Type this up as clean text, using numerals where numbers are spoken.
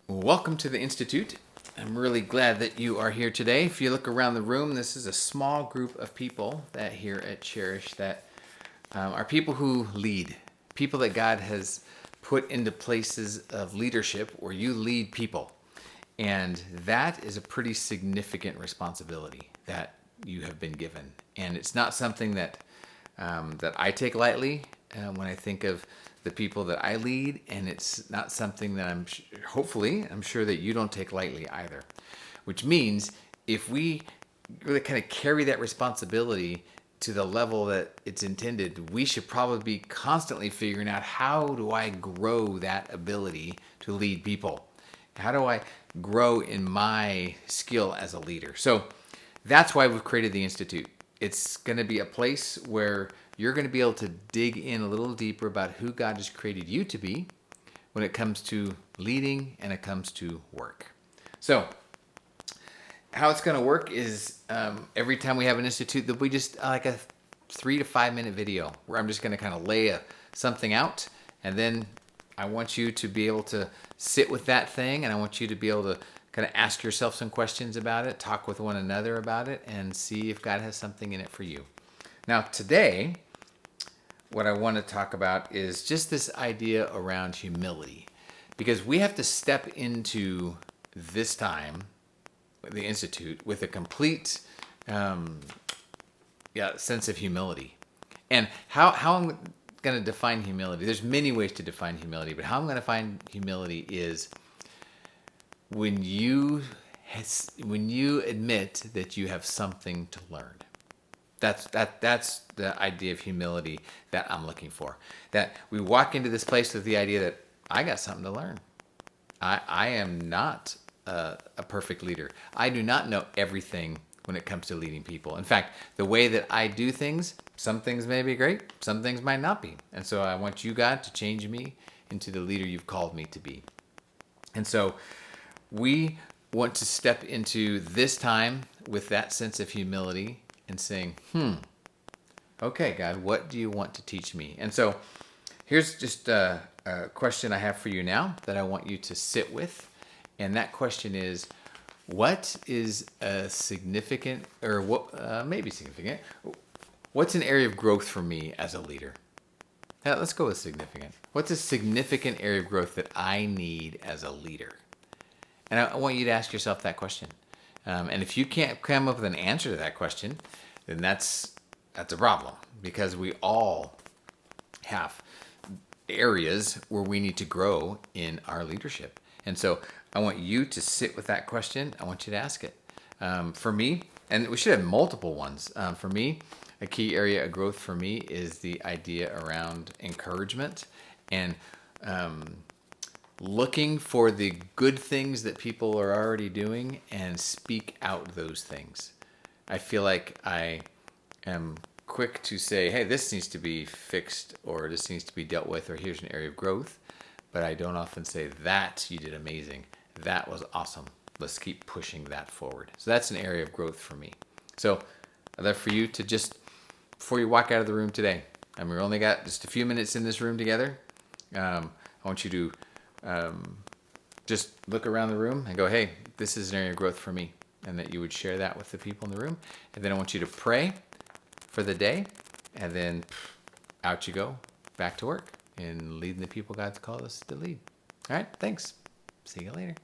Welcome to the Institute. I'm really glad that you are here today. If you look around the room, this is a small group of people that here at Cherish that are people who lead, people that God has put into places of leadership where you lead people. And that is a pretty significant responsibility that you have been given. And it's not something that I take lightly when I think of the people that I lead, and it's not something that I'm sure that you don't take lightly either. Which means if we really kind of carry that responsibility to the level that it's intended, we should probably be constantly figuring out, how do I grow that ability to lead people? How do I grow in my skill as a leader? So that's why we've created the Institute. It's going to be a place where you're going to be able to dig in a little deeper about who God has created you to be when it comes to leading and it comes to work. So how it's going to work is every time we have an institute, there'll be just like a 3 to 5 minute video where I'm just going to kind of lay something out, and then I want you to be able to sit with that thing, and I want you to be able to kind of ask yourself some questions about it, talk with one another about it, and see if God has something in it for you. Now, today, what I want to talk about is just this idea around humility, because we have to step into this time, the Institute, with a complete sense of humility. And how I'm going to define humility, there's many ways to define humility, but how I'm going to define humility is when you admit that you have something to learn. That's the idea of humility that I'm looking for. That we walk into this place with the idea that I got something to learn. I am not a perfect leader. I do not know everything when it comes to leading people. In fact, the way that I do things, some things may be great, some things might not be. And so I want you, God, to change me into the leader you've called me to be. And so we want to step into this time with that sense of humility and saying, okay, God, what do you want to teach me? And so here's just a question I have for you now that I want you to sit with. And that question is, what is a significant, or what maybe significant, what's an area of growth for me as a leader? Now, let's go with significant. What's a significant area of growth that I need as a leader? And I want you to ask yourself that question. And if you can't come up with an answer to that question, then that's a problem, because we all have areas where we need to grow in our leadership. And so I want you to sit with that question. I want you to ask it. For me, and we should have multiple ones. For me, a key area of growth for me is the idea around encouragement and looking for the good things that people are already doing and speak out those things. I feel like I am quick to say, hey, this needs to be fixed, or this needs to be dealt with, or here's an area of growth. But I don't often say, that you did amazing. That was awesome. Let's keep pushing that forward. So that's an area of growth for me. So I'd love for you to just, before you walk out of the room today, I mean, we only got just a few minutes in this room together. I want you to just look around the room and go, hey, this is an area of growth for me. And that you would share that with the people in the room. And then I want you to pray for the day. And then out you go, back to work and leading the people God's called us to lead. All right, thanks. See you later.